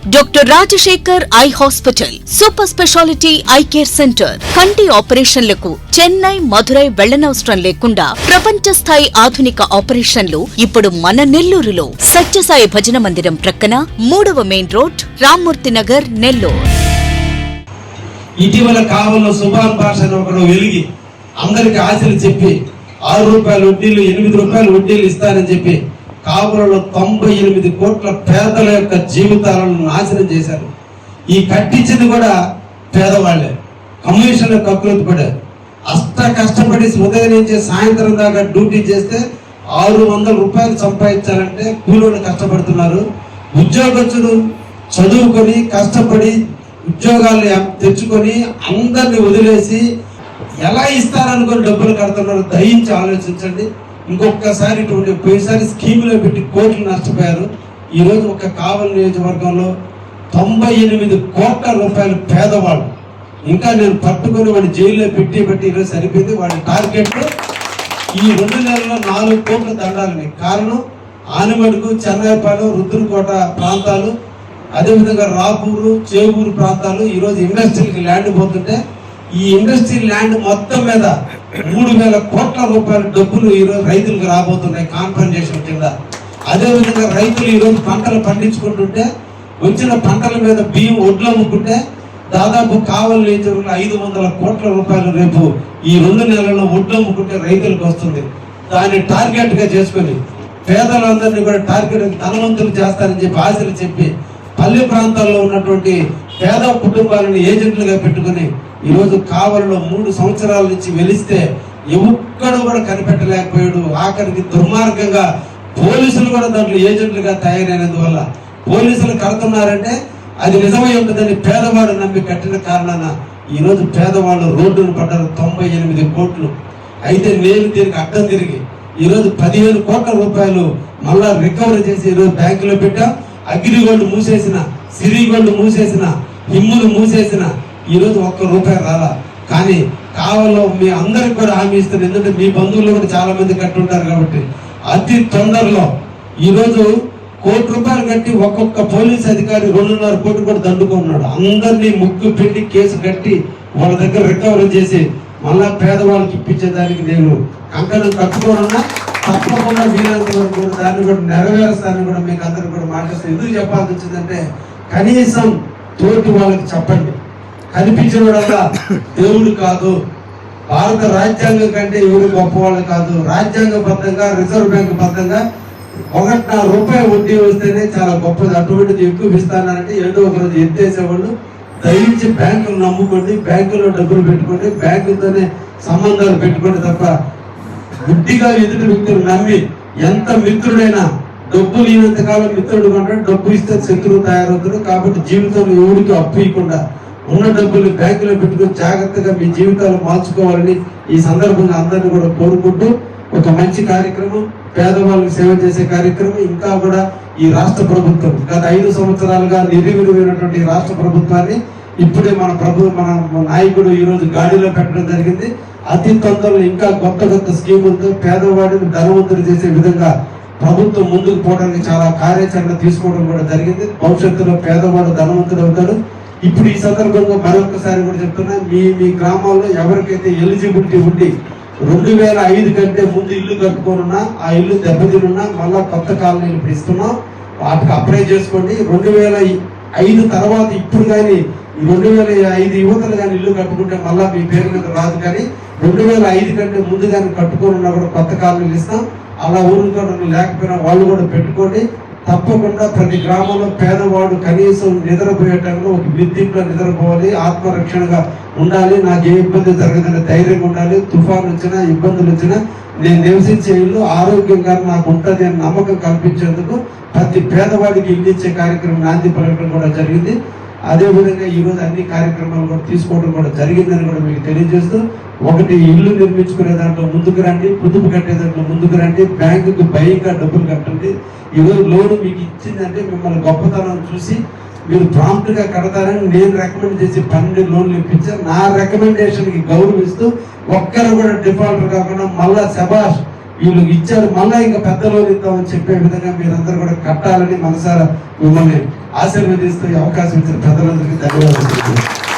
Doctor Rajasekhar eye hospital, super speciality eye care centre. కంటి ఆపరేషన్లకు చెన్నై, మధురై వెళ్లనవసరం లేకుండా ప్రపంచ స్థాయి ఆధునిక ఆపరేషన్లు ఇప్పుడు మన నెల్లూరులో. సత్యసాయి భజన మందిరం ప్రక్కన 3వ మెయిన్ రోడ్, రామ్మూర్తి నగర్, నెల్లూరు. ఇటీవల కావల్లో సుభాన్ భాష ఒకడు వెలిగి అందరికి ఆశలు చెప్పి 6 రూపాయల వడ్డీలు 8 రూపాయల వడ్డీలు ఇస్తారని చెప్పి కావలలో 98 కోట్ల పేదల యొక్క జీవితాలను నాశనం చేశారు. ఈ కట్టించింది కూడా పేదవాళ్లే. కమిషన్ కక్కులు పడారు. కష్టపడి ఉదయం నుంచి సాయంత్రం దాకా డ్యూటీ చేస్తే 600 రూపాయలు సంపాదించాలంటే కూలీలు కష్టపడుతున్నారు. ఉద్యోగస్తులు చదువుకొని కష్టపడి ఉద్యోగాలు తెచ్చుకొని అందరిని వదిలేసి ఎలా ఇస్తారనుకొని డబ్బులు కడుతున్నారు. దయించి ఆలోచించండి. ఇంకొకసారి ఇటువంటి పోయినసారి స్కీములో పెట్టి కోట్లు నష్టపోయారు. ఈరోజు ఒక కావలి నియోజకవర్గంలో 98 కోట్ల రూపాయలు పేదవాళ్ళు. ఇంకా నేను పట్టుకొని వాడి జైల్లో పెట్టి ఈరోజు సరిపోయింది. వాడి టార్గెట్ ఈ 2 నెలల్లో 4 కోట్ల దండాలని. కారణం ఆనిమడుగు, చెన్నైపాలెం, రుద్రకోట ప్రాంతాలు, అదేవిధంగా రాపూరు, చేవూరు ప్రాంతాలు ఈరోజు ఇండస్ట్రీకి ల్యాండ్ పోతుంటే ఈ ఇండస్ట్రీ ల్యాండ్ మొత్తం మీద 3000 కోట్ల రూపాయల డబ్బులు ఈరోజు రైతులకు రాబోతున్నాయి కాంపెన్సేషన్ కింద. అదేవిధంగా రైతులు ఈరోజు పంటలు పండించుకుంటుంటే వచ్చిన పంటల మీద బియ్యం ఒడ్లు అమ్ముకుంటే దాదాపు కావలి నియోజకవర్గంలో 500 కోట్ల రూపాయలు రేపు ఈ 2 నెలల్లో ఒడ్లు అమ్ముకుంటే రైతులకు వస్తుంది. దాన్ని టార్గెట్ గా చేసుకుని పేదలందరినీ కూడా టార్గెట్ ధనవంతులు చేస్తారని చెప్పి ఆశలు చెప్పి పల్లె ప్రాంతాల్లో ఉన్నటువంటి పేద కుటుంబాలను ఏజెంట్లుగా పెట్టుకుని ఈరోజు కావలిలో 3 సంవత్సరాల నుంచి వెలిస్తే ఎక్కడో కూడా కనిపెట్టలేకపోయాడు. ఆఖరికి దుర్మార్గంగా పోలీసులు కూడా దాంట్లో ఏజెంట్లుగా తయారైనందువల్ల పోలీసులు కడుతున్నారంటే అది నిజమై ఉంటుందని పేదవాడు నమ్మి కట్టిన కారణాన ఈరోజు పేదవాళ్ళు రోడ్డును పడ్డారు. 98 కోట్లు. అయితే నేను దీనికి అడ్డం తిరిగి ఈరోజు 15 కోట్ల రూపాయలు మళ్ళా రికవరీ చేసి ఈరోజు బ్యాంకులో పెట్టా. అగ్రిగోల్డ్ మూసేసిన, సిరిగోల్డ్ మూసేసిన, హిమ్ములు మూసేసిన ఈరోజు 1 రూపాయి రాలా. కానీ కావల్లో మీ అందరికి కూడా హామీ ఇస్తారు. ఎందుకంటే మీ బంధువులు కూడా చాలా మంది కట్టుంటారు కాబట్టి అతి తొందరలో ఈరోజు 1 కోటి రూపాయలు కట్టి ఒక్కొక్క పోలీస్ అధికారి 2.5 కోట్లు కూడా దండుకున్నాడు. అందరినీ ముక్కు పెట్టి కేసు కట్టి వాళ్ళ దగ్గర రికవరీ చేసి మళ్ళా పేదవాళ్ళకి ఇప్పించేదానికి నేను కంకణం కట్టుకోనున్నా. తప్పకుండా వీలంత వరకు కూడా దాన్ని కూడా నెరవేరుస్తానని కూడా మీకు అందరికి కూడా మాట్లాడుతాను. ఎందుకు చెప్పాల్సి వచ్చిందంటే కనీసం తోటి వాళ్ళకి చెప్పండి. కనిపించిన వాళ్ళ దేవుడు కాదు, భారత రాజ్యాంగం కంటే ఎవరు గొప్పవాళ్ళు కాదు. రాజ్యాంగబద్ధంగా రిజర్వ్ బ్యాంక్ బద్ధంగా 1.5 రూపాయి వడ్డీ వస్తేనే చాలా గొప్పది. అటువంటిది ఎక్కువ ఇస్తానంటే ఏదో ఒక రోజు ఎత్తేసేవాళ్ళు. దయించి బ్యాంకులు నమ్ముకోండి, బ్యాంకుల్లో డబ్బులు పెట్టుకోండి, బ్యాంకులతోనే సంబంధాలు పెట్టుకోండి తప్ప గుడ్డిగా ఎదుటి వ్యక్తులు నమ్మి ఎంత మిత్రుడైనా డబ్బులు ఇవ్వంతకాలం మిత్రుడు కొంటాడు, డబ్బు ఇస్తే శత్రువు తయారవుతాడు. కాబట్టి జీవితంలో ఎవరికి అప్పు ఇవ్వకుండా ఉన్న డబ్బులు బ్యాంకులో పెట్టుకుని జాగ్రత్తగా మీ జీవితాలు మార్చుకోవాలని ఈ సందర్భంగా అందరినీ కూడా కోరుకుంటూ ఒక మంచి కార్యక్రమం, పేదవాళ్ళకి సేవ చేసే కార్యక్రమం ఇంకా కూడా ఈ రాష్ట్ర ప్రభుత్వం గత 5 సంవత్సరాలుగా నిర్వీర్యమైనటువంటి రాష్ట్ర ప్రభుత్వాన్ని ఇప్పుడే మన నాయకుడు ఈరోజు గాడిలో పెట్టడం జరిగింది. అతి తొందరలో ఇంకా కొత్త స్కీములతో పేదవాడిని ధనవంతులు చేసే విధంగా ప్రభుత్వం ముందుకు పోవడానికి చాలా కార్యాచరణ తీసుకోవడం కూడా జరిగింది. భవిష్యత్తులో పేదవాడు ధనవంతుడు అవుతాడు. ఇప్పుడు ఈ సందర్భంగా మరొకసారి కూడా చెప్తున్నా, మీ గ్రామాల్లో ఎవరికైతే ఎలిజిబిలిటీ ఉండి 2005 కంటే ముందు ఇల్లు కట్టుకోనున్నా, ఆ ఇల్లు దెబ్బతినున్నా మళ్ళా కొత్త కాలనీలు ఇప్పుడు ఇస్తున్నాం, వాటికి అప్లై చేసుకోండి. 2005 తర్వాత ఇప్పుడు కానీ 2005 యువతలు కానీ ఇల్లు కట్టుకుంటే మళ్ళా మీ పేరు మీద రాదు. కానీ 2005 కంటే ముందు కానీ కట్టుకోనున్నా కూడా కొత్త కాలనీలు ఇస్తాం. అలా ఊరు లేకపోయినా వాళ్ళు కూడా పెట్టుకోండి. తప్పకుండా ప్రతి గ్రామంలో పేదవాడు కనీసం నిద్రపోయే టైంలో ఒక విద్యుత్లో నిద్రపోవాలి, ఆత్మరక్షణగా ఉండాలి. నాకు ఏ ఇబ్బంది జరగదని ధైర్యంగా ఉండాలి. తుఫాను వచ్చినా ఇబ్బందులు వచ్చినా నేను నివసించే ఇల్లు ఆరోగ్యంగా నాకు ఉంటుంది అని నమ్మకం కల్పించేందుకు ప్రతి పేదవాడికి ఇల్లు ఇచ్చే కార్యక్రమం నాంది పలకడం కూడా జరిగింది. అదేవిధంగా ఈరోజు అన్ని కార్యక్రమాలు కూడా తీసుకోవడం కూడా జరిగిందని కూడా మీకు తెలియజేస్తూ, ఒకటి ఇల్లు నిర్మించుకునే దాంట్లో ముందుకు రండి, పొదుపు కట్టే దాంట్లో ముందుకు రండి, బ్యాంకుకు భయంగా డబ్బులు కట్టండి. ఈరోజు లోన్ మీకు ఇచ్చిందంటే మిమ్మల్ని గొప్పతనం చూసి మీరు ప్రాంప్ట్ గా కడతారని నేను రికమెండ్ చేసి 12 లోన్లు ఇప్పించాను. నా రికమెండేషన్ కి గౌరవిస్తూ ఒక్కరు కూడా డిఫాల్టర్ కాకుండా మళ్ళా శబాష్ వీళ్ళకి ఇచ్చారు, మళ్ళా ఇంకా పెద్ద లోన్ ఇద్దామని చెప్పే విధంగా మీరందరూ కూడా కట్టాలని మనసారా మిమ్మల్ని ఆశీర్వదిస్తూ ఈ అవకాశం ఇచ్చిన పెద్దలందరికీ ధన్యవాదాలు.